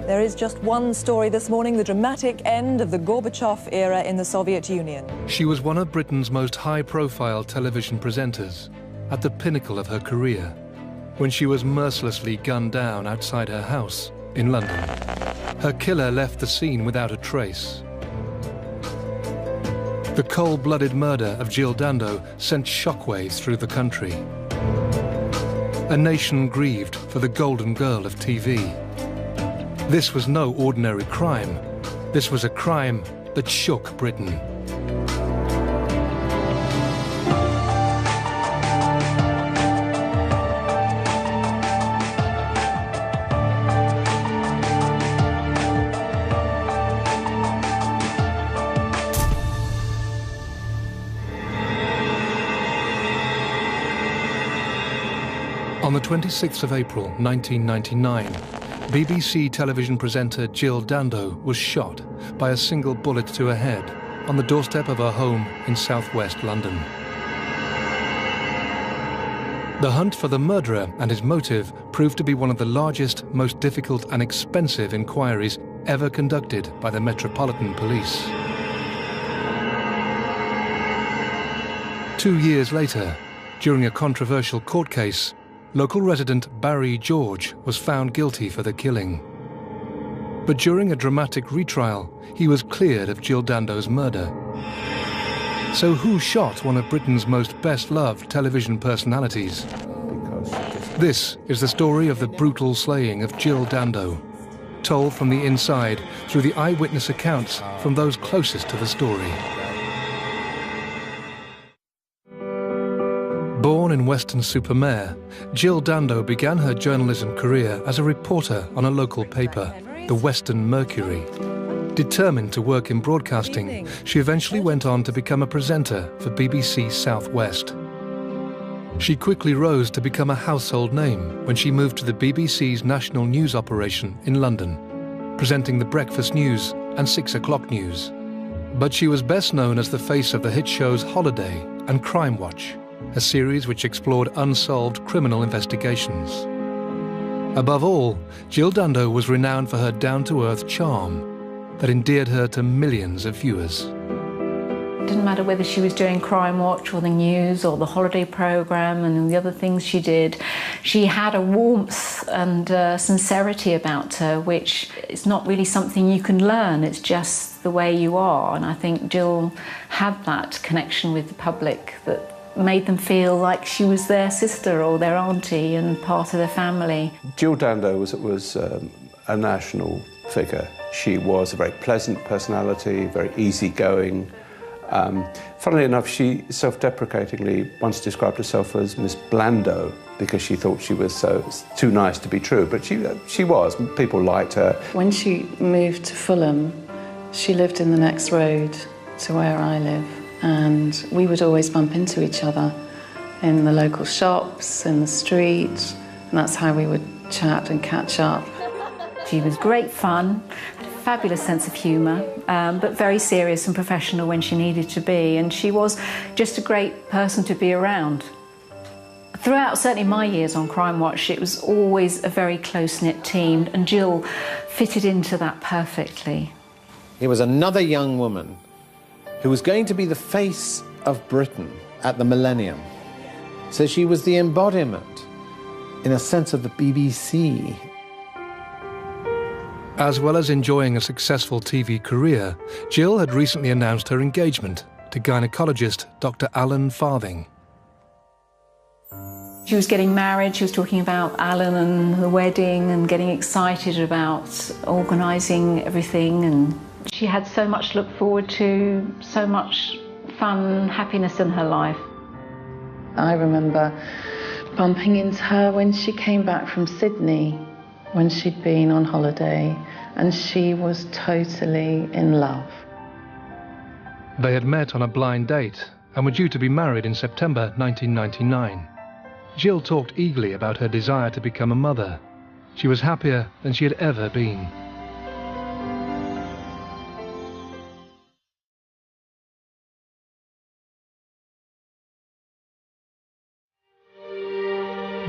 There is just one story this morning, the dramatic end of the Gorbachev era in the Soviet Union. She was one of Britain's most high-profile television presenters, at the pinnacle of her career, when she was mercilessly gunned down outside her house in London. Her killer left the scene without a trace. The cold-blooded murder of Jill Dando sent shockwaves through the country. A nation grieved for the golden girl of TV. This was no ordinary crime. This was a crime that shook Britain. On the 26th of April, 1999, BBC television presenter Jill Dando was shot by a single bullet to her head on the doorstep of her home in southwest London. The hunt for the murderer and his motive proved to be one of the largest, most difficult and expensive inquiries ever conducted by the Metropolitan Police. 2 years later, during a controversial court case, local resident Barry George was found guilty for the killing. But during a dramatic retrial, he was cleared of Jill Dando's murder. So who shot one of Britain's most best-loved television personalities? This is the story of the brutal slaying of Jill Dando, told from the inside through the eyewitness accounts from those closest to the story. Born in Weston-super-Mare, Jill Dando began her journalism career as a reporter on a local paper, the Western Mercury. Determined to work in broadcasting, she eventually went on to become a presenter for BBC South West. She quickly rose to become a household name when she moved to the BBC's national news operation in London, presenting the breakfast news and 6 o'clock news. But she was best known as the face of the hit shows Holiday and Crimewatch, a series which explored unsolved criminal investigations. Above all, Jill Dando was renowned for her down-to-earth charm that endeared her to millions of viewers. It didn't matter whether she was doing Crimewatch or the news or the holiday programme and the other things she did. She had a warmth and sincerity about her, which is not really something you can learn. It's just the way you are. And I think Jill had that connection with the public that made them feel like she was their sister or their auntie and part of their family. Jill Dando was a national figure. She was a very pleasant personality, very easygoing. Funnily enough, she self-deprecatingly once described herself as Miss Blando because she thought she was too nice to be true, but she was. People liked her. When she moved to Fulham, she lived in the next road to where I live. And we would always bump into each other in the local shops, in the street, and that's how we would chat and catch up. She was great fun, had a fabulous sense of humour, but very serious and professional when she needed to be, and she was just a great person to be around. Throughout certainly my years on Crimewatch, it was always a very close-knit team, and Jill fitted into that perfectly. It was another young woman who was going to be the face of Britain at the millennium. So she was the embodiment, in a sense, of the BBC. As well as enjoying a successful TV career, Jill had recently announced her engagement to gynecologist Dr. Alan Farthing. She was getting married, she was talking about Alan and the wedding and getting excited about organising everything, and she had so much to look forward to, so much fun, happiness in her life. I remember bumping into her when she came back from Sydney, when she'd been on holiday, and she was totally in love. They had met on a blind date and were due to be married in September 1999. Jill talked eagerly about her desire to become a mother. She was happier than she had ever been.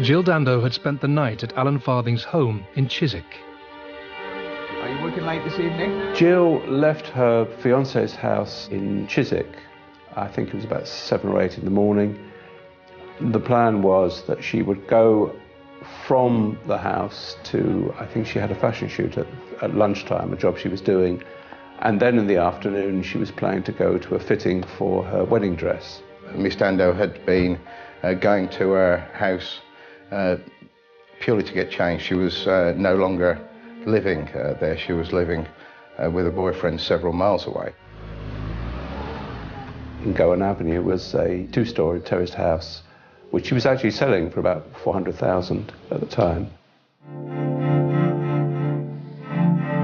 Jill Dando had spent the night at Alan Farthing's home in Chiswick. working late this evening? Jill left her fiancé's house in Chiswick. I think it was about 7 or 8 in the morning. The plan was that she would go from the house to, I think she had a fashion shoot at lunchtime, a job she was doing, and then in the afternoon she was planning to go to a fitting for her wedding dress. Miss Dando had been going to her house purely to get changed. She was no longer living there. She was living with a boyfriend several miles away. In Gowan Avenue was a 2-storey terraced house, which she was actually selling for about $400,000 at the time.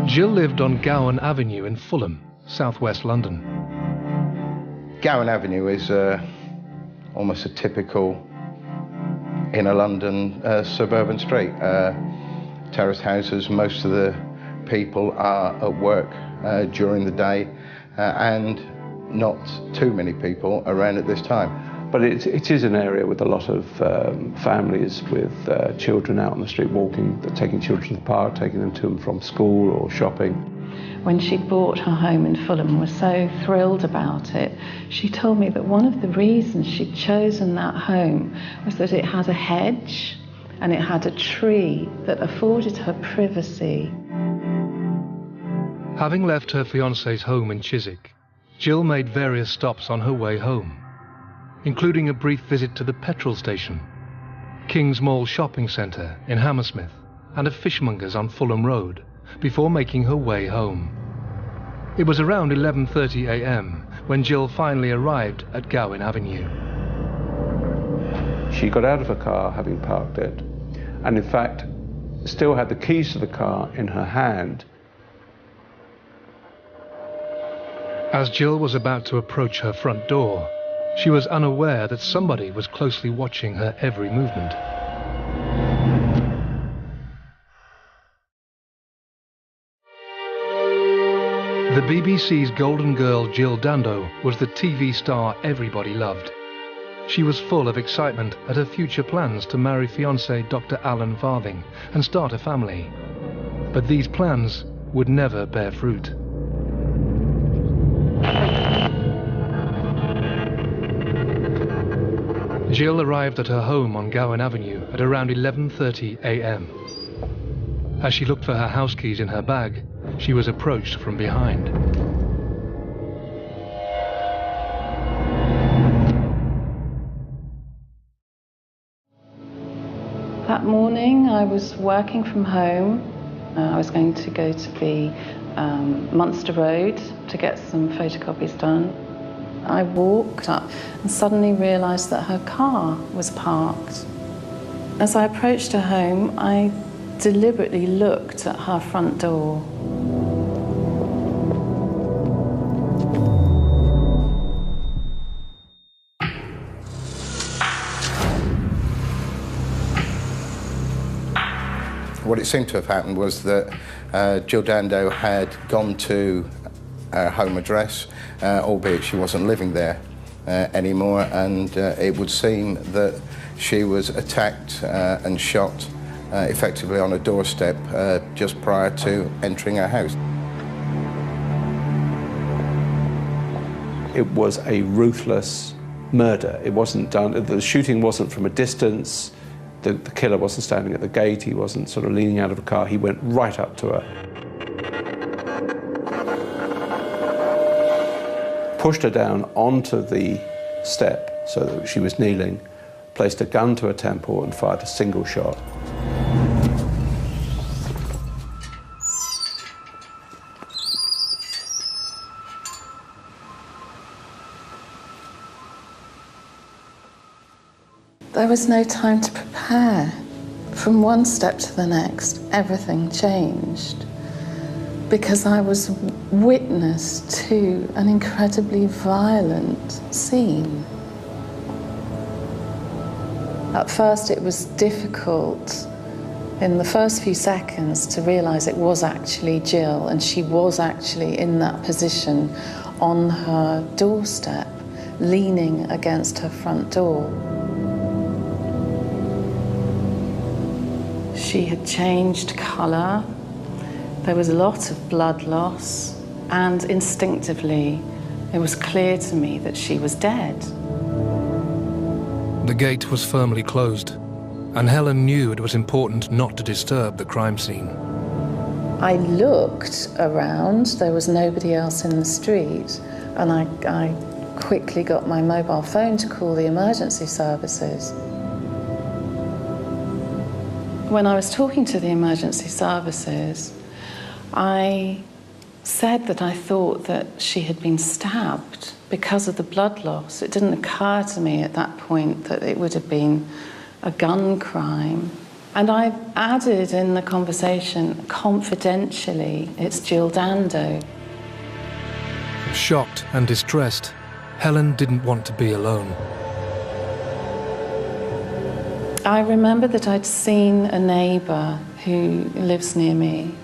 Jill lived on Gowan Avenue in Fulham, southwest London. Gowan Avenue is almost a typical inner London suburban street. Terraced houses, most of the people are at work during the day and not too many people around at this time. But it is an area with a lot of families with children out on the street walking, taking children to the park, taking them to and from school or shopping. When she bought her home in Fulham, was so thrilled about it, she told me that one of the reasons she'd chosen that home was that it had a hedge and it had a tree that afforded her privacy. Having left her fiancé's home in Chiswick, Jill made various stops on her way home, including a brief visit to the petrol station, King's Mall shopping centre in Hammersmith, and a fishmonger's on Fulham Road, before making her way home. It was around 11:30 a.m. when Jill finally arrived at Gowan Avenue. She got out of her car, having parked it, and in fact still had the keys to the car in her hand. As Jill was about to approach her front door, she was unaware that somebody was closely watching her every movement. The BBC's Golden Girl Jill Dando was the TV star everybody loved. She was full of excitement at her future plans to marry fiancé Dr. Alan Farthing and start a family. But these plans would never bear fruit. Jill arrived at her home on Gowan Avenue at around 11:30 a.m. As she looked for her house keys in her bag, she was approached from behind. That morning I was working from home. I was going to go to the Munster Road to get some photocopies done. I walked up and suddenly realised that her car was parked. As I approached her home, I deliberately looked at her front door. What it seemed to have happened was that Jill Dando had gone to her home address, albeit she wasn't living there anymore, and it would seem that she was attacked and shot effectively on a doorstep just prior to entering her house. It was a ruthless murder. It wasn't done, the shooting wasn't from a distance, the killer wasn't standing at the gate, he wasn't sort of leaning out of a car, he went right up to her. Pushed her down onto the step so that she was kneeling, placed a gun to her temple and fired a single shot. There was no time to prepare. From one step to the next, everything changed. Because I was witness to an incredibly violent scene. At first it was difficult in the first few seconds to realise it was actually Jill, and she was actually in that position on her doorstep, leaning against her front door. She had changed colour. There was a lot of blood loss, and instinctively it was clear to me that she was dead. The gate was firmly closed, and Helen knew it was important not to disturb the crime scene. I looked around, there was nobody else in the street, and I quickly got my mobile phone to call the emergency services. When I was talking to the emergency services, I said that I thought that she had been stabbed because of the blood loss. It didn't occur to me at that point that it would have been a gun crime. And I added in the conversation, confidentially, it's Jill Dando. Shocked and distressed, Helen didn't want to be alone. I remember that I'd seen a neighbour who lives near me.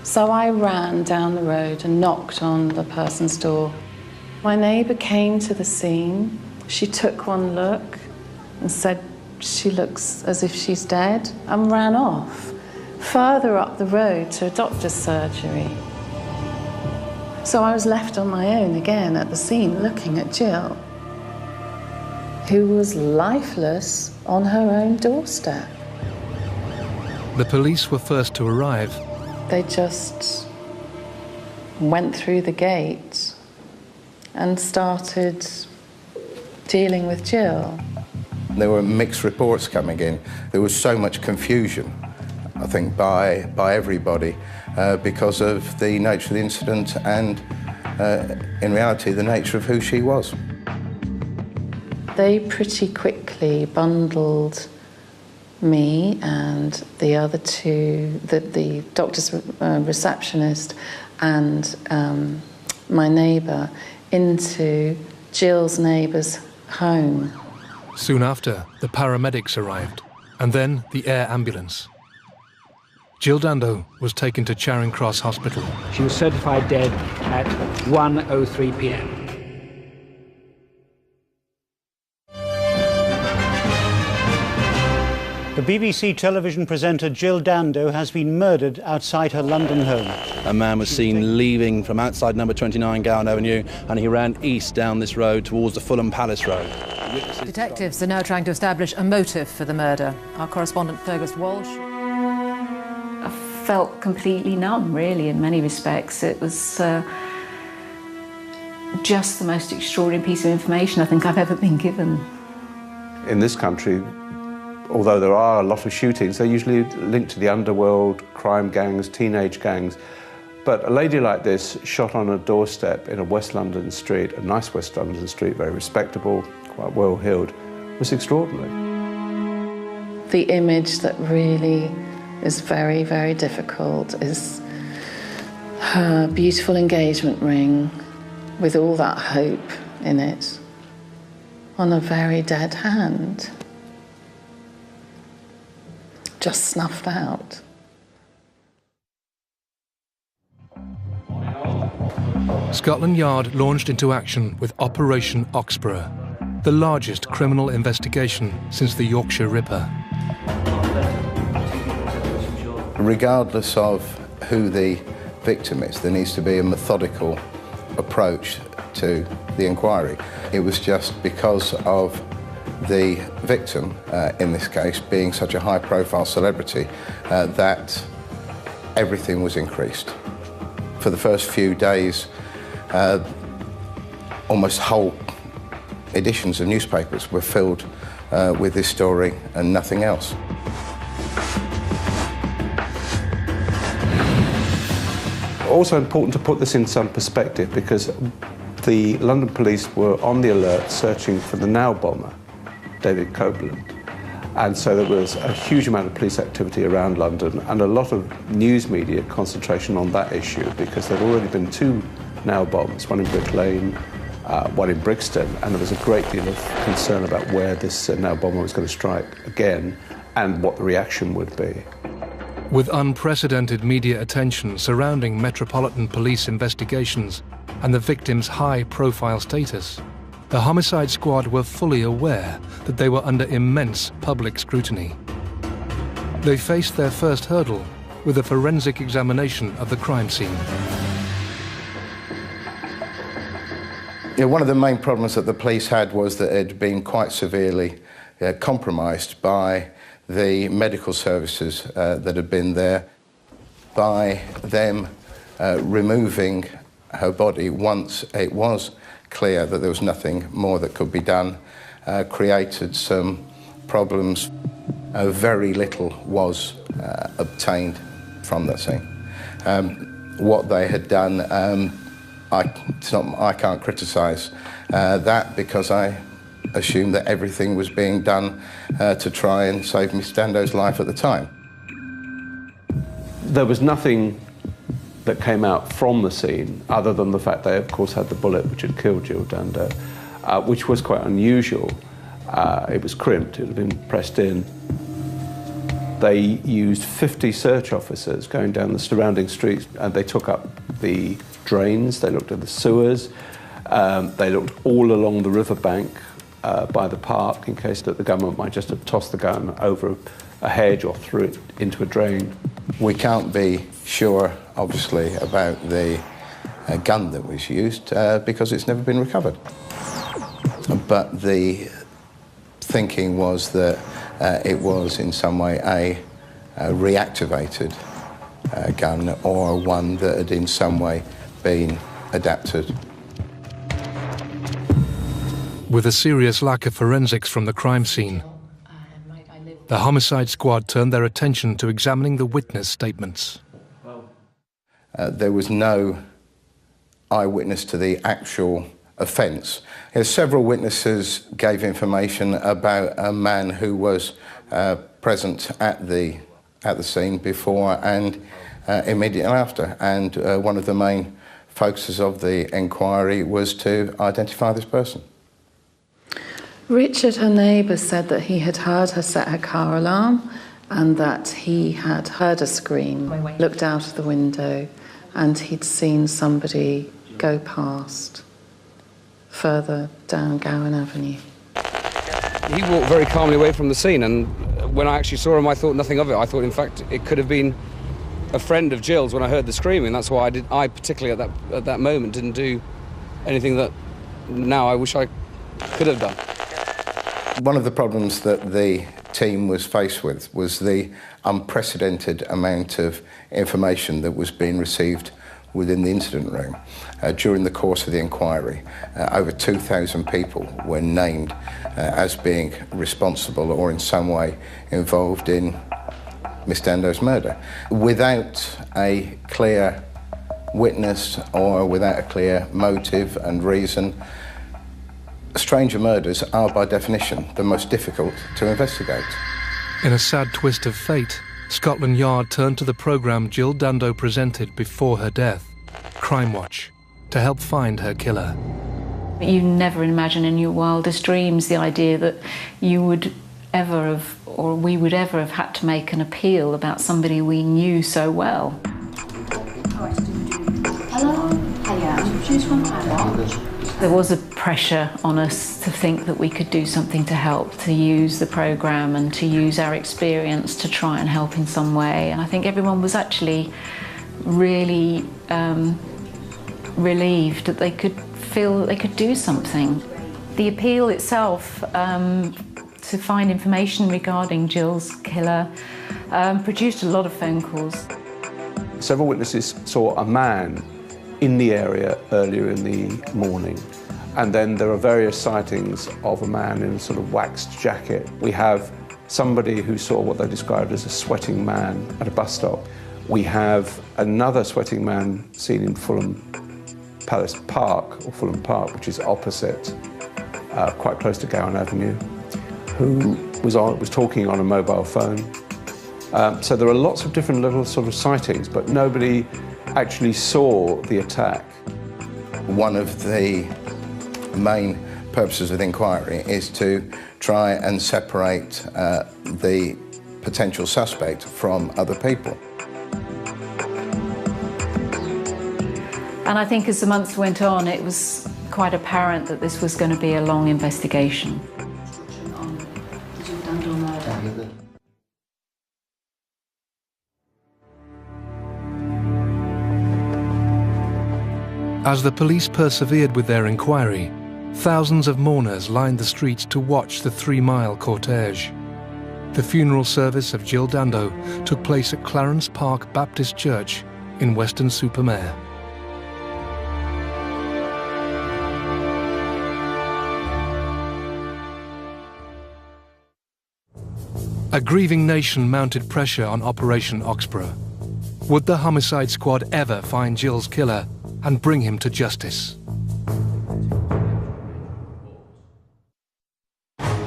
So I ran down the road and knocked on the person's door. My neighbour came to the scene. She took one look and said, "She looks as if she's dead," and ran off further up the road to a doctor's surgery. So I was left on my own again at the scene looking at Jill, who was lifeless on her own doorstep. The police were first to arrive. They just went through the gate and started dealing with Jill. There were mixed reports coming in. There was so much confusion, I think, by everybody because of the nature of the incident and, in reality, the nature of who she was. They pretty quickly bundled me and the other two, the doctor's receptionist and my neighbour, into Jill's neighbour's home. Soon after, the paramedics arrived, and then the air ambulance. Jill Dando was taken to Charing Cross Hospital. She was certified dead at 1:03 p.m. The BBC television presenter Jill Dando has been murdered outside her London home. A man was seen leaving from outside number 29 Gowan Avenue, and he ran east down this road towards the Fulham Palace Road. Detectives are now trying to establish a motive for the murder. Our correspondent Fergus Walsh. I felt completely numb, really, in many respects. It was just the most extraordinary piece of information I think I've ever been given. In this country, although there are a lot of shootings, they're usually linked to the underworld, crime gangs, teenage gangs. But a lady like this, shot on a doorstep in a West London street, a nice West London street, very respectable, quite well-heeled, was extraordinary. The image that really is very, very difficult is her beautiful engagement ring with all that hope in it on a very dead hand. Just snuffed out. Scotland Yard launched into action with Operation Oxborough, the largest criminal investigation since the Yorkshire Ripper. Regardless of who the victim is, there needs to be a methodical approach to the inquiry. It was just because of the victim, in this case, being such a high-profile celebrity, that everything was increased. For the first few days, almost whole editions of newspapers were filled with this story and nothing else. Also important to put this in some perspective, because the London police were on the alert searching for the now bomber, David Copeland. And so there was a huge amount of police activity around London and a lot of news media concentration on that issue, because there'd already been two now bombs, one in Brick Lane, one in Brixton, and there was a great deal of concern about where this now bomber was going to strike again and what the reaction would be. With unprecedented media attention surrounding Metropolitan Police investigations and the victim's high-profile status, the homicide squad were fully aware that they were under immense public scrutiny. They faced their first hurdle with a forensic examination of the crime scene. Yeah, one of the main problems that the police had was that it had been quite severely compromised by the medical services that had been there, by them removing her body once it was clear that there was nothing more that could be done, created some problems. Very little was obtained from that scene. What they had done, I can't criticise that, because I assumed that everything was being done to try and save Miss Dando's life at the time. There was nothing that came out from the scene other than the fact they, of course, had the bullet which had killed Jill Dando, which was quite unusual. It was crimped, it had been pressed in. They used 50 search officers going down the surrounding streets, and they took up the drains, they looked at the sewers, they looked all along the riverbank by the park, in case that the government might just have tossed the gun over a hedge or threw it into a drain. We can't be sure, obviously, about the gun that was used because it's never been recovered. But the thinking was that it was in some way a reactivated gun, or one that had in some way been adapted. With a serious lack of forensics from the crime scene, the homicide squad turned their attention to examining the witness statements. There was no eyewitness to the actual offence. Several witnesses gave information about a man who was present at the scene before and immediately after, and one of the main focuses of the inquiry was to identify this person. Richard, her neighbour, said that he had heard her set her car alarm and that he had heard a scream, looked out of the window, and he'd seen somebody go past further down Gowan Avenue. He walked very calmly away from the scene, and when I actually saw him, I thought nothing of it. I thought, in fact, it could have been a friend of Jill's when I heard the screaming. That's why I particularly at that moment didn't do anything that now I wish I could have done. One of the problems that the team was faced with was the unprecedented amount of information that was being received within the incident room. During the course of the inquiry, over 2,000 people were named as being responsible or in some way involved in Miss Dando's murder. Without a clear witness or without a clear motive and reason, stranger murders are by definition the most difficult to investigate. In a sad twist of fate, Scotland Yard turned to the programme Jill Dando presented before her death, Crimewatch, to help find her killer. You never imagine in your wildest dreams the idea that you would ever have, or we would ever have had to make an appeal about somebody we knew so well. Hello? Hiya. Choose from Hannah. There was a pressure on us to think that we could do something to help, to use the programme and to use our experience to try and help in some way. And I think everyone was actually really relieved that they could feel that they could do something. The appeal itself to find information regarding Jill's killer produced a lot of phone calls. Several witnesses saw a man in the area earlier in the morning, and then there are various sightings of a man in a sort of waxed jacket. We have somebody who saw what they described as a sweating man at a bus stop. We have another sweating man seen in Fulham Palace Park, or Fulham Park, which is opposite, quite close to Gowan Avenue, who was talking on a mobile phone. So there are lots of different little sort of sightings, but nobody actually saw the attack. One of the main purposes of the inquiry is to try and separate the potential suspect from other people. And I think as the months went on, it was quite apparent that this was going to be a long investigation. As the police persevered with their inquiry, thousands of mourners lined the streets to watch the 3-mile cortege. The funeral service of Jill Dando took place at Clarence Park Baptist Church in Weston-super-Mare. A grieving nation mounted pressure on Operation Oxborough. Would the homicide squad ever find Jill's killer and bring him to justice?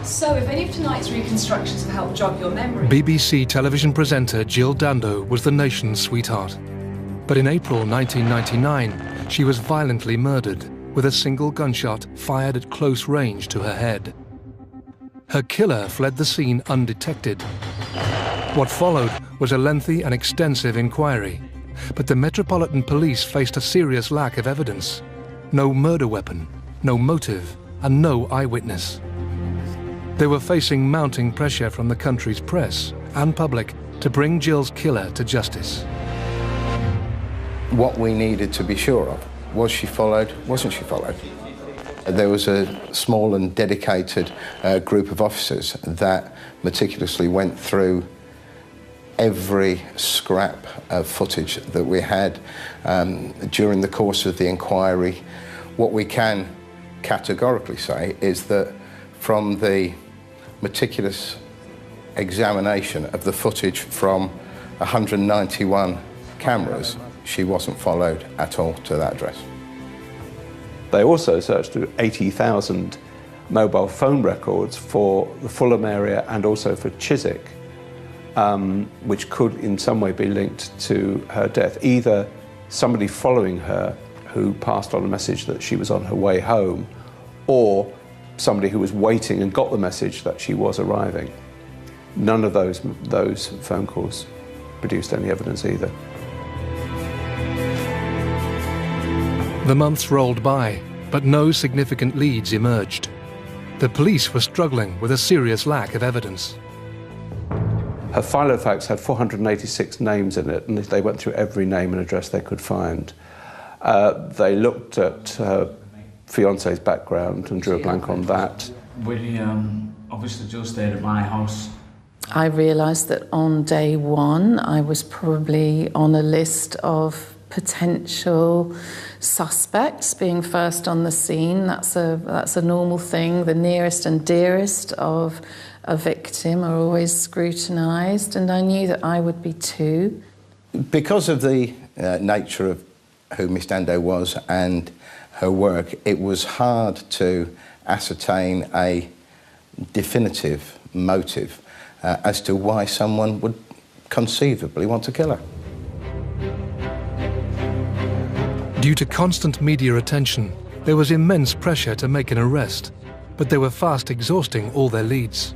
So, if any of tonight's reconstructions have helped jog your memory... BBC television presenter Jill Dando was the nation's sweetheart. But in April 1999, she was violently murdered with a single gunshot fired at close range to her head. Her killer fled the scene undetected. What followed was a lengthy and extensive inquiry, but the Metropolitan Police faced a serious lack of evidence. No murder weapon, no motive, and no eyewitness. They were facing mounting pressure from the country's press and public to bring Jill's killer to justice. What we needed to be sure of, was she followed, wasn't she followed? There was a small and dedicated group of officers that meticulously went through every scrap of footage that we had during the course of the inquiry. What we can categorically say is that from the meticulous examination of the footage from 191 cameras, she wasn't followed at all to that address. They also searched through 80,000 mobile phone records for the Fulham area and also for Chiswick, which could in some way be linked to her death. Either somebody following her who passed on a message that she was on her way home, or somebody who was waiting and got the message that she was arriving. None of those phone calls produced any evidence either. The months rolled by, but no significant leads emerged. The police were struggling with a serious lack of evidence. Her file of facts had 486 names in it, and they went through every name and address they could find. They looked at her fiancé's background and drew a blank on that. We obviously just stayed at my house. I realised that on day one I was probably on a list of potential suspects, being first on the scene. That's a normal thing. The nearest and dearest of a victim are always scrutinised, and I knew that I would be too. Because of the nature of who Miss Dando was and her work, it was hard to ascertain a definitive motive as to why someone would conceivably want to kill her. Due to constant media attention, there was immense pressure to make an arrest, but they were fast exhausting all their leads.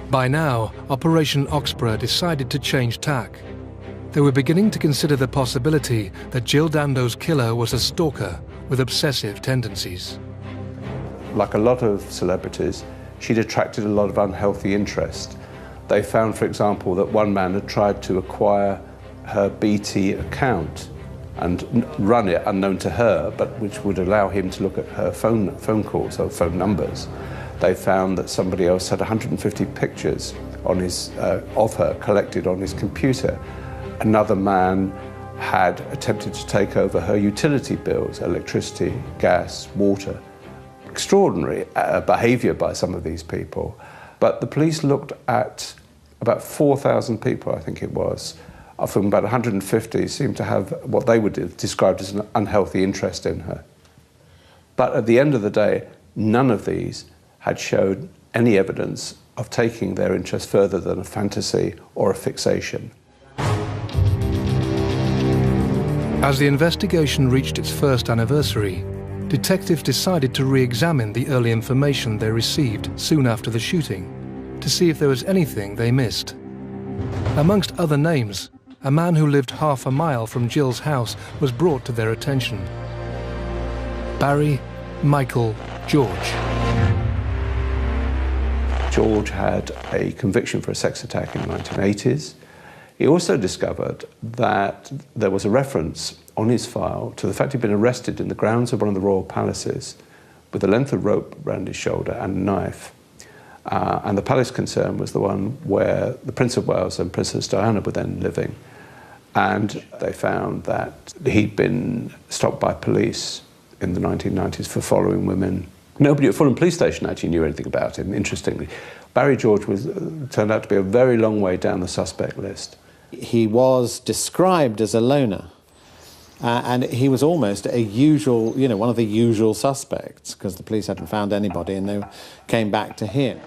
By now, Operation Oxborough decided to change tack. They were beginning to consider the possibility that Jill Dando's killer was a stalker with obsessive tendencies. Like a lot of celebrities, she'd attracted a lot of unhealthy interest. They found, for example, that one man had tried to acquire her BT account and run it unknown to her, but which would allow him to look at her phone calls or phone numbers. They found that somebody else had 150 pictures on his, of her collected on his computer. Another man had attempted to take over her utility bills, electricity, gas, water. Extraordinary behaviour by some of these people. But the police looked at about 4,000 people, I think it was, of whom about 150 seemed to have what they would describe as an unhealthy interest in her. But at the end of the day, none of these had showed any evidence of taking their interest further than a fantasy or a fixation. As the investigation reached its first anniversary, detectives decided to re-examine the early information they received soon after the shooting to see if there was anything they missed. Amongst other names, a man who lived half a mile from Jill's house was brought to their attention. Barry Michael George. George had a conviction for a sex attack in the 1980s. He also discovered that there was a reference on his file to the fact he'd been arrested in the grounds of one of the royal palaces with a length of rope around his shoulder and a knife. And the palace concern was the one where the Prince of Wales and Princess Diana were then living. And they found that he'd been stopped by police in the 1990s for following women. Nobody at Fulham police station actually knew anything about him, interestingly. Barry George turned out to be a very long way down the suspect list. He was described as a loner. And he was almost a usual, one of the usual suspects, because the police hadn't found anybody and they came back to him.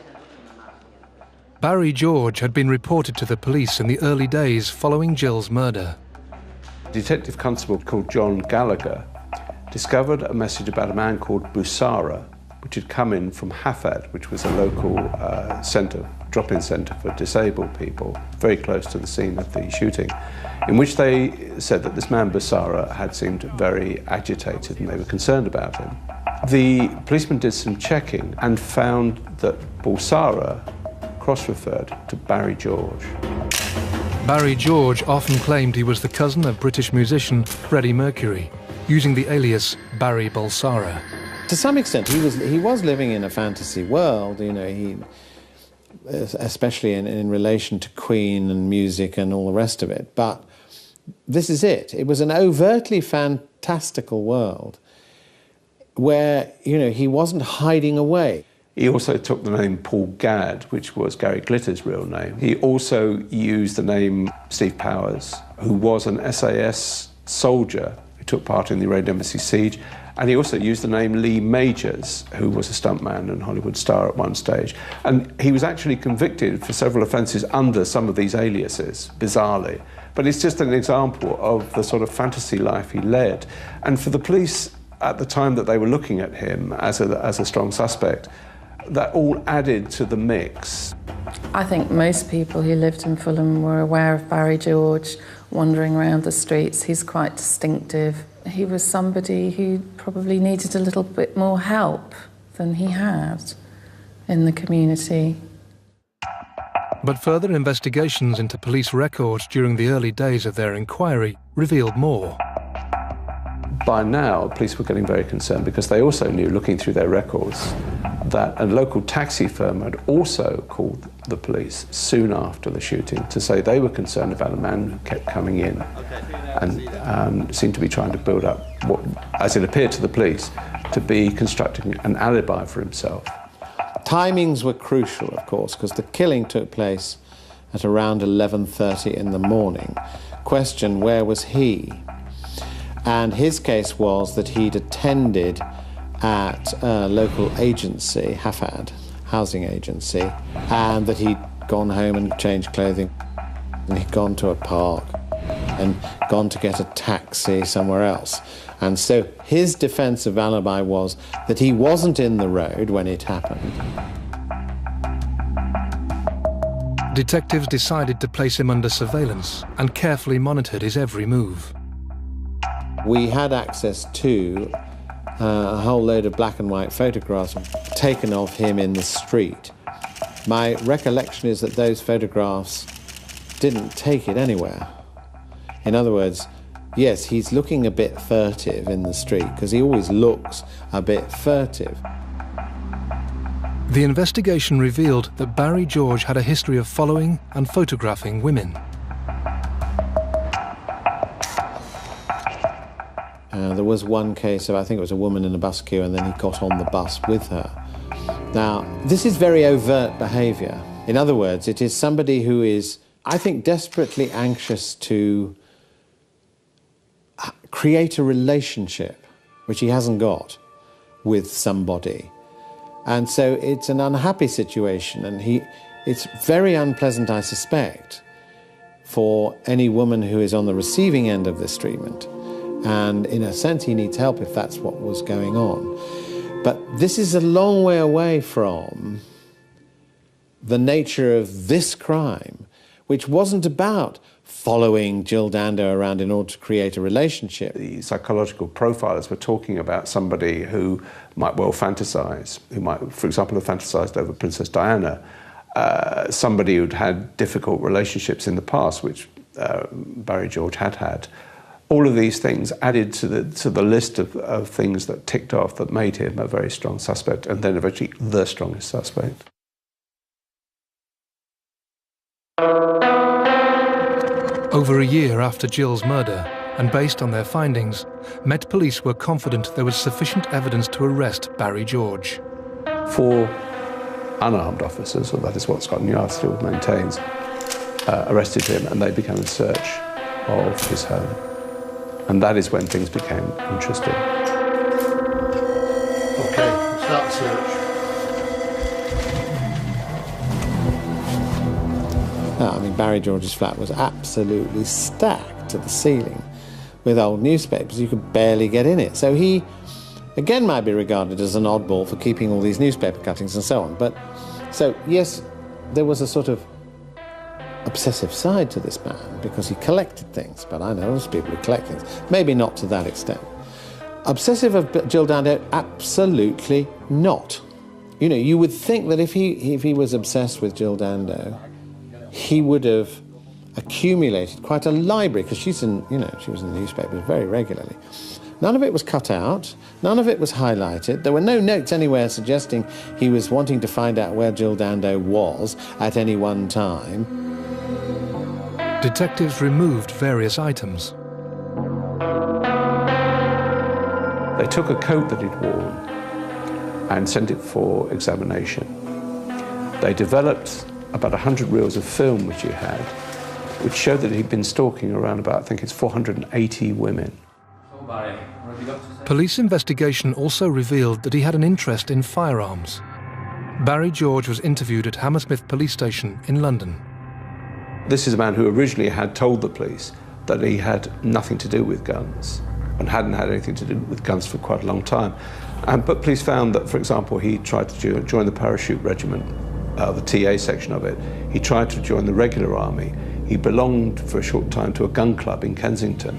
Barry George had been reported to the police in the early days following Jill's murder. A detective constable called John Gallagher discovered a message about a man called Busara, which had come in from Hafad, which was a local drop-in centre for disabled people, very close to the scene of the shooting, in which they said that this man Busara had seemed very agitated and they were concerned about him. The policeman did some checking and found that Busara cross-referred to Barry George. Barry George often claimed he was the cousin of British musician Freddie Mercury, using the alias Barry Balsara. To some extent, he was living in a fantasy world, especially in relation to Queen and music and all the rest of it. But this is it. It was an overtly fantastical world where, he wasn't hiding away. He also took the name Paul Gadd, which was Gary Glitter's real name. He also used the name Steve Powers, who was an SAS soldier who took part in the Iranian embassy siege. And he also used the name Lee Majors, who was a stuntman and Hollywood star at one stage. And he was actually convicted for several offences under some of these aliases, bizarrely. But it's just an example of the sort of fantasy life he led. And for the police, at the time that they were looking at him as a strong suspect, that all added to the mix. I think most people who lived in Fulham were aware of Barry George wandering around the streets. He's quite distinctive. He was somebody who probably needed a little bit more help than he had in the community. But further investigations into police records during the early days of their inquiry revealed more. By now, police were getting very concerned because they also knew, looking through their records, that a local taxi firm had also called the police soon after the shooting to say they were concerned about a man who kept coming in and seemed to be trying to build up what, as it appeared to the police, to be constructing an alibi for himself. Timings were crucial, of course, because the killing took place at around 11:30 in the morning. Question, where was he? And his case was that he'd attended at a local agency, Hafad, housing agency, and that he'd gone home and changed clothing, and he'd gone to a park and gone to get a taxi somewhere else. And so his defensive alibi was that he wasn't in the road when it happened. Detectives decided to place him under surveillance and carefully monitored his every move. We had access to a whole load of black and white photographs taken of him in the street. My recollection is that those photographs didn't take it anywhere. In other words, yes, he's looking a bit furtive in the street, because he always looks a bit furtive. The investigation revealed that Barry George had a history of following and photographing women. There was one case of, I think it was a woman in a bus queue, and then he got on the bus with her. Now, this is very overt behaviour. In other words, it is somebody who is, I think, desperately anxious to create a relationship, which he hasn't got, with somebody. And so it's an unhappy situation, and it's very unpleasant, I suspect, for any woman who is on the receiving end of this treatment. And in a sense, he needs help if that's what was going on. But this is a long way away from the nature of this crime, which wasn't about following Jill Dando around in order to create a relationship. The psychological profilers were talking about somebody who might well fantasize, who might, for example, have fantasized over Princess Diana, somebody who'd had difficult relationships in the past, which Barry George had had. All of these things added to the list of things that ticked off that made him a very strong suspect, and then eventually the strongest suspect. Over a year after Jill's murder, and based on their findings, Met Police were confident there was sufficient evidence to arrest Barry George. 4 unarmed officers, or that is what Scotland Yard still maintains, arrested him, and they began a search of his home. And that is when things became interesting. Okay, we'll start the search. I mean, Barry George's flat was absolutely stacked to the ceiling with old newspapers. You could barely get in it. So he, again, might be regarded as an oddball for keeping all these newspaper cuttings and so on. But, so, yes, there was a sort of obsessive side to this man because he collected things, but I know lots of people who collect things. Maybe not to that extent. Obsessive of Jill Dando? Absolutely not. You know, you would think that if he was obsessed with Jill Dando, he would have accumulated quite a library, because she was in the newspapers very regularly. None of it was cut out, none of it was highlighted. There were no notes anywhere suggesting he was wanting to find out where Jill Dando was at any one time. Detectives removed various items. They took a coat that he'd worn and sent it for examination. They developed about 100 reels of film which he had, which showed that he'd been stalking around about, I think it's 480 women. Police investigation also revealed that he had an interest in firearms. Barry George was interviewed at Hammersmith Police Station in London. This is a man who originally had told the police that he had nothing to do with guns and hadn't had anything to do with guns for quite a long time. But police found that, for example, he tried to join the parachute regiment, the TA section of it. He tried to join the regular army. He belonged for a short time to a gun club in Kensington.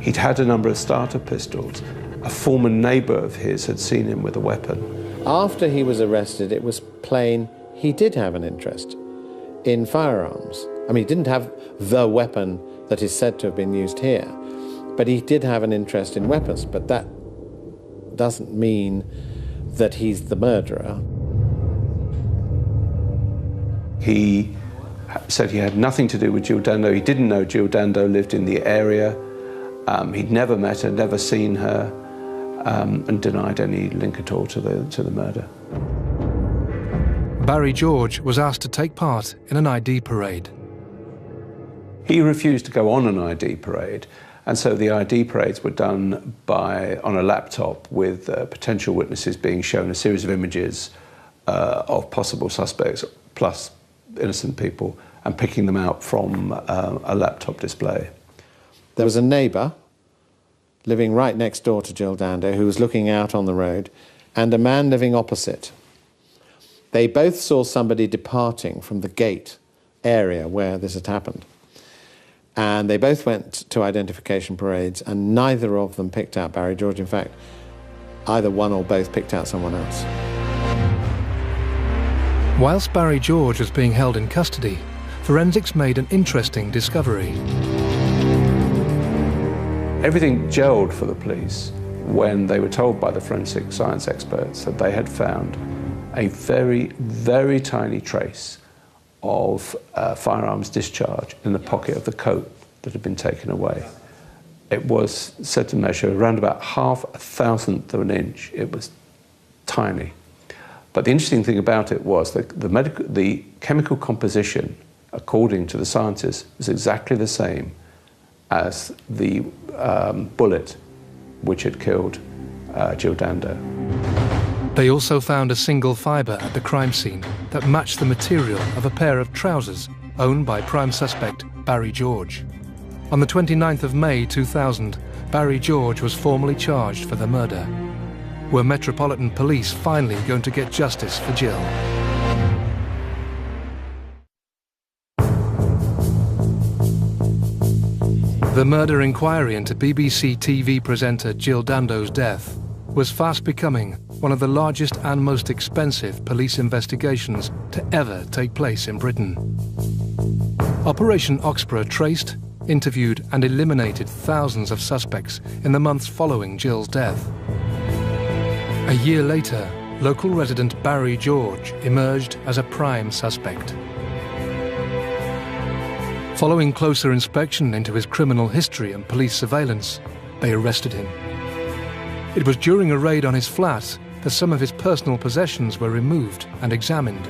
He'd had a number of starter pistols. A former neighbour of his had seen him with a weapon. After he was arrested, it was plain he did have an interest in firearms. I mean, he didn't have the weapon that is said to have been used here, but he did have an interest in weapons. But that doesn't mean that he's the murderer. He said he had nothing to do with Jill Dando. He didn't know Jill Dando lived in the area. He'd never met her, never seen her, and denied any link at all to the murder. Barry George was asked to take part in an ID parade. He refused to go on an ID parade, and so the ID parades were done on a laptop with potential witnesses being shown a series of images of possible suspects, plus innocent people, and picking them out from a laptop display. There was a neighbour living right next door to Jill Dando who was looking out on the road, and a man living opposite. They both saw somebody departing from the gate area where this had happened. And they both went to identification parades, and neither of them picked out Barry George. In fact, either one or both picked out someone else. Whilst Barry George was being held in custody, forensics made an interesting discovery. Everything gelled for the police when they were told by the forensic science experts that they had found a very, very tiny trace of firearms discharge in the pocket of the coat that had been taken away. It was said to measure around about 1/1000th of an inch. It was tiny. But the interesting thing about it was that the chemical composition, according to the scientists, was exactly the same as the bullet which had killed Jill Dando. They also found a single fibre at the crime scene that matched the material of a pair of trousers owned by prime suspect Barry George. On the 29th of May 2000, Barry George was formally charged for the murder. Were Metropolitan Police finally going to get justice for Jill? The murder inquiry into BBC TV presenter Jill Dando's death was fast becoming one of the largest and most expensive police investigations to ever take place in Britain. Operation Oxborough traced, interviewed and eliminated thousands of suspects in the months following Jill's death. A year later, local resident Barry George emerged as a prime suspect. Following closer inspection into his criminal history and police surveillance, they arrested him. It was during a raid on his flat that some of his personal possessions were removed and examined.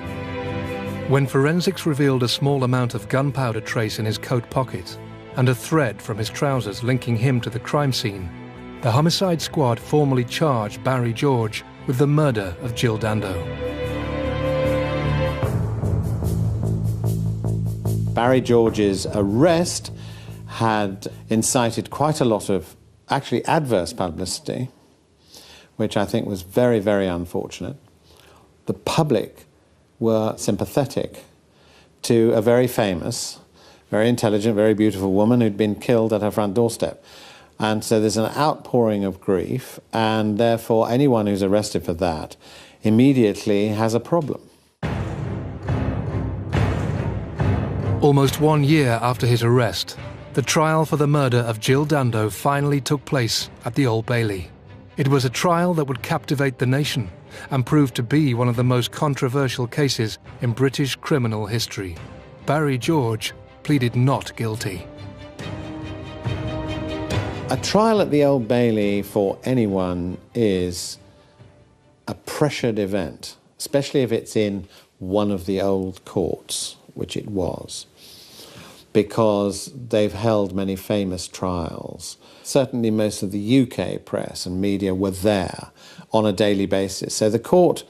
When forensics revealed a small amount of gunpowder trace in his coat pocket and a thread from his trousers linking him to the crime scene, the homicide squad formally charged Barry George with the murder of Jill Dando. Barry George's arrest had incited quite a lot of actually adverse publicity, which I think was very, very unfortunate. The public were sympathetic to a very famous, very intelligent, very beautiful woman who'd been killed at her front doorstep. And so there's an outpouring of grief, and therefore anyone who's arrested for that immediately has a problem. Almost 1 year after his arrest, the trial for the murder of Jill Dando finally took place at the Old Bailey. It was a trial that would captivate the nation and prove to be one of the most controversial cases in British criminal history. Barry George pleaded not guilty. A trial at the Old Bailey for anyone is a pressured event, especially if it's in one of the old courts, which it was, because they've held many famous trials. Certainly most of the UK press and media were there on a daily basis. So the court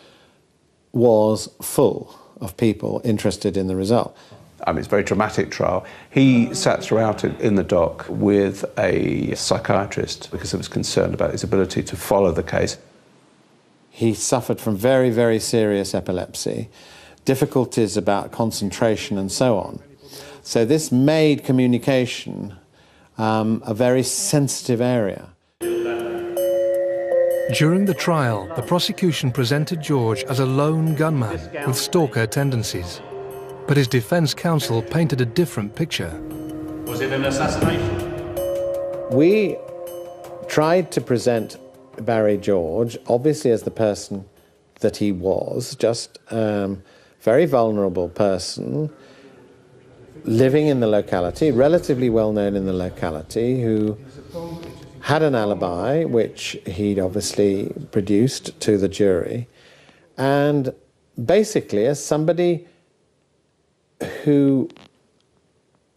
was full of people interested in the result. I mean, it's a very dramatic trial. He sat throughout it in the dock with a psychiatrist because he was concerned about his ability to follow the case. He suffered from very, very serious epilepsy, difficulties about concentration and so on. So this made communication a very sensitive area. During the trial, the prosecution presented George as a lone gunman with stalker tendencies. But his defense counsel painted a different picture. Was it an assassination? We tried to present Barry George, obviously as the person that he was, just very vulnerable person, living in the locality, relatively well known in the locality, who had an alibi, which he'd obviously produced to the jury, and basically as somebody who,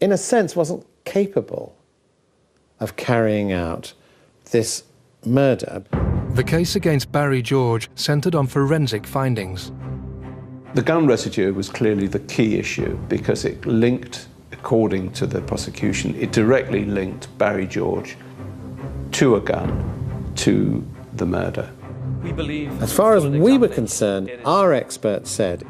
in a sense, wasn't capable of carrying out this murder. The case against Barry George centred on forensic findings. The gun residue was clearly the key issue because it linked, according to the prosecution, it directly linked Barry George to a gun, to the murder. As far as we were concerned, our experts said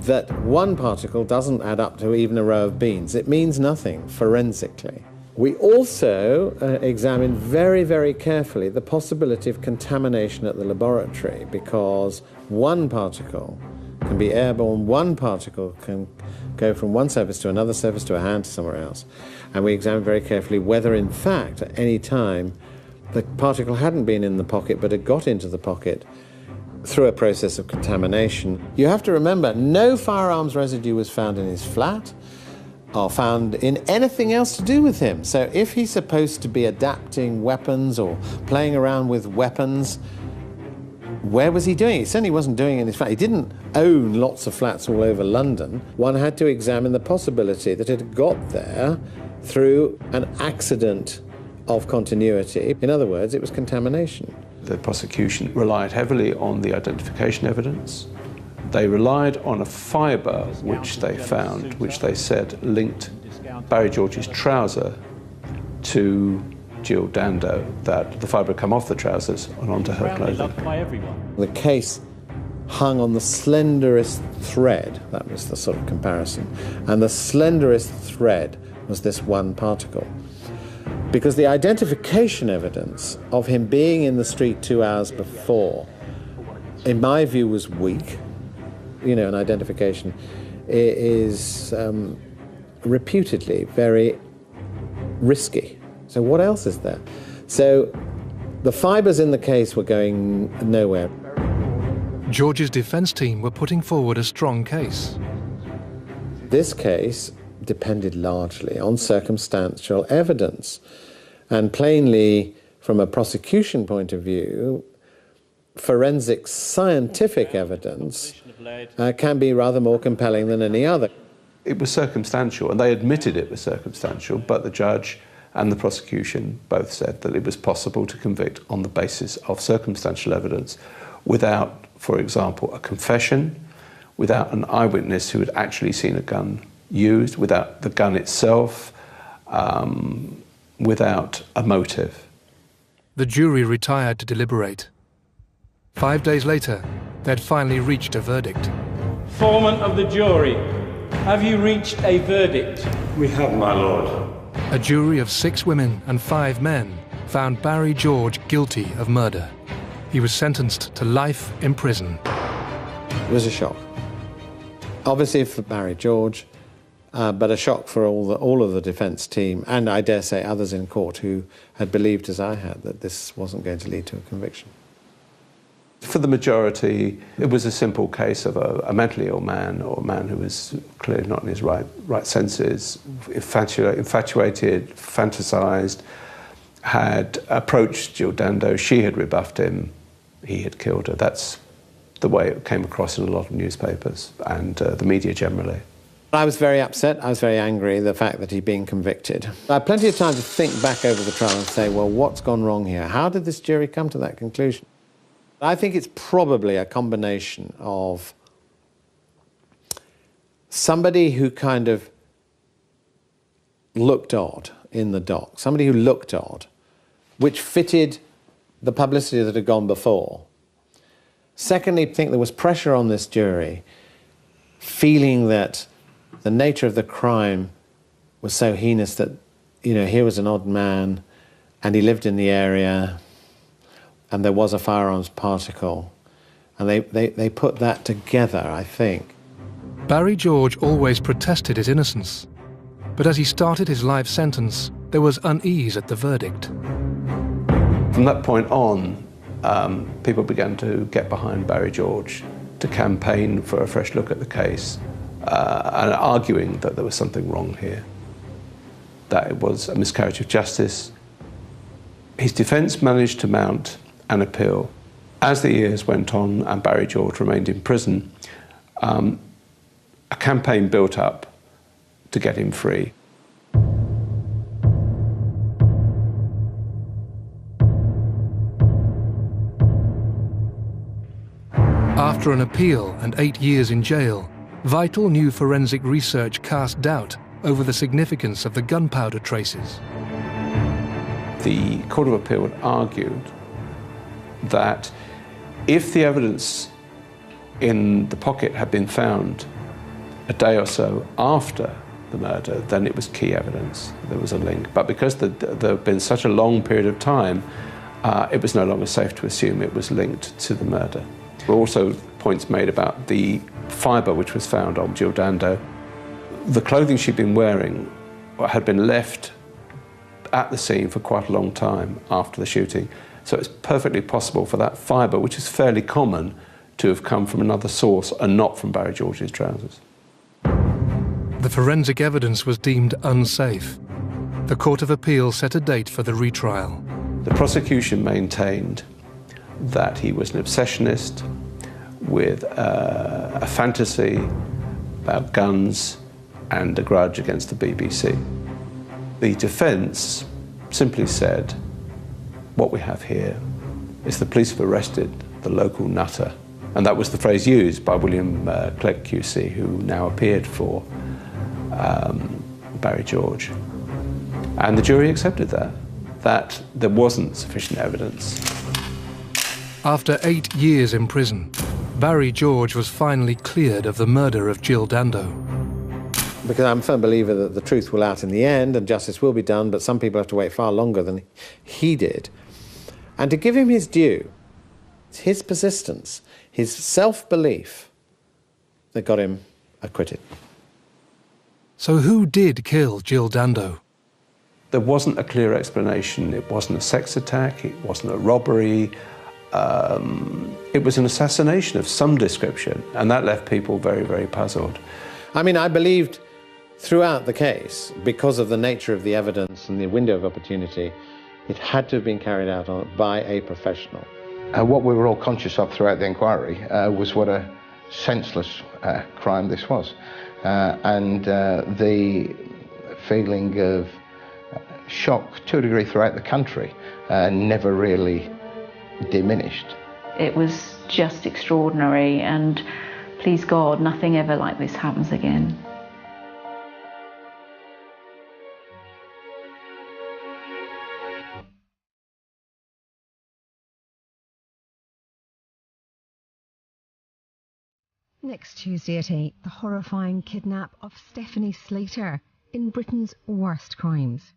that one particle doesn't add up to even a row of beans. It means nothing forensically. We also examined very, very carefully the possibility of contamination at the laboratory, because one particle can be airborne, one particle can go from one surface to another surface to a hand to somewhere else. And we examined very carefully whether, in fact, at any time, the particle hadn't been in the pocket but had got into the pocket through a process of contamination. You have to remember, no firearms residue was found in his flat or found in anything else to do with him. So if he's supposed to be adapting weapons or playing around with weapons, where was he doing it? He certainly wasn't doing it in his flat. He didn't own lots of flats all over London. One had to examine the possibility that it had got there through an accident of continuity. In other words, it was contamination. The prosecution relied heavily on the identification evidence. They relied on a fibre which they found, which they said linked Barry George's trouser to Jill Dando, that the fibre had come off the trousers and onto her clothing. The case hung on the slenderest thread, that was the sort of comparison, and the slenderest thread was this one particle. Because the identification evidence of him being in the street 2 hours before, in my view, was weak. You know, an identification is reputedly very risky. So what else is there? So the fibres in the case were going nowhere. George's defence team were putting forward a strong case. This case depended largely on circumstantial evidence. And plainly, from a prosecution point of view, forensic scientific evidence can be rather more compelling than any other. It was circumstantial, and they admitted it was circumstantial, but the judge and the prosecution both said that it was possible to convict on the basis of circumstantial evidence without, for example, a confession, without an eyewitness who had actually seen a gun used, without the gun itself, without a motive. The jury retired to deliberate. 5 days later, they had finally reached a verdict. Foreman of the jury, have you reached a verdict? We have, my lord. A jury of 6 women and 5 men found Barry George guilty of murder. He was sentenced to life in prison. It was a shock. Obviously for Barry George, but a shock for all of the defence team, and I dare say others in court who had believed, as I had, that this wasn't going to lead to a conviction. For the majority, it was a simple case of a mentally ill man, or a man who was clearly not in his right senses, infatuated, fantasised, had approached Jill Dando, she had rebuffed him, he had killed her. That's the way it came across in a lot of newspapers and the media generally. I was very upset, I was very angry, the fact that he'd been convicted. I had plenty of time to think back over the trial and say, well, what's gone wrong here? How did this jury come to that conclusion? I think it's probably a combination of somebody who kind of looked odd in the dock, somebody who looked odd, which fitted the publicity that had gone before. Secondly, I think there was pressure on this jury, feeling that the nature of the crime was so heinous that, you know, here was an odd man and he lived in the area and there was a firearms particle. And they put that together, I think. Barry George always protested his innocence. But as he started his life sentence, there was unease at the verdict. From that point on, people began to get behind Barry George, to campaign for a fresh look at the case, and arguing that there was something wrong here, that it was a miscarriage of justice. His defence managed to mount an appeal. As the years went on and Barry George remained in prison, a campaign built up to get him free. After an appeal and 8 years in jail, vital new forensic research cast doubt over the significance of the gunpowder traces. The Court of Appeal had argued that if the evidence in the pocket had been found a day or so after the murder, then it was key evidence. There was a link. But because there had been such a long period of time, it was no longer safe to assume it was linked to the murder. There were also points made about the fibre which was found on Jill Dando. The clothing she'd been wearing had been left at the scene for quite a long time after the shooting. So it's perfectly possible for that fibre, which is fairly common, to have come from another source and not from Barry George's trousers. The forensic evidence was deemed unsafe. The Court of Appeal set a date for the retrial. The prosecution maintained that he was an obsessionist with a fantasy about guns and a grudge against the BBC. The defence simply said, what we have here is the police have arrested the local nutter. And that was the phrase used by William Clegg QC, who now appeared for Barry George. And the jury accepted that there wasn't sufficient evidence. After 8 years in prison, Barry George was finally cleared of the murder of Jill Dando. Because I'm a firm believer that the truth will out in the end and justice will be done, but some people have to wait far longer than he did. And to give him his due, it's his persistence, his self-belief that got him acquitted. So who did kill Jill Dando? There wasn't a clear explanation. It wasn't a sex attack, it wasn't a robbery. It was an assassination of some description, and that left people very, very puzzled. I mean, I believed throughout the case, because of the nature of the evidence and the window of opportunity, it had to have been carried out by a professional. What we were all conscious of throughout the inquiry was what a senseless crime this was. And the feeling of shock, to a degree, throughout the country never really diminished. It was just extraordinary, and please God, nothing ever like this happens again. Next Tuesday at 8, the horrifying kidnap of Stephanie Slater in Britain's worst crimes.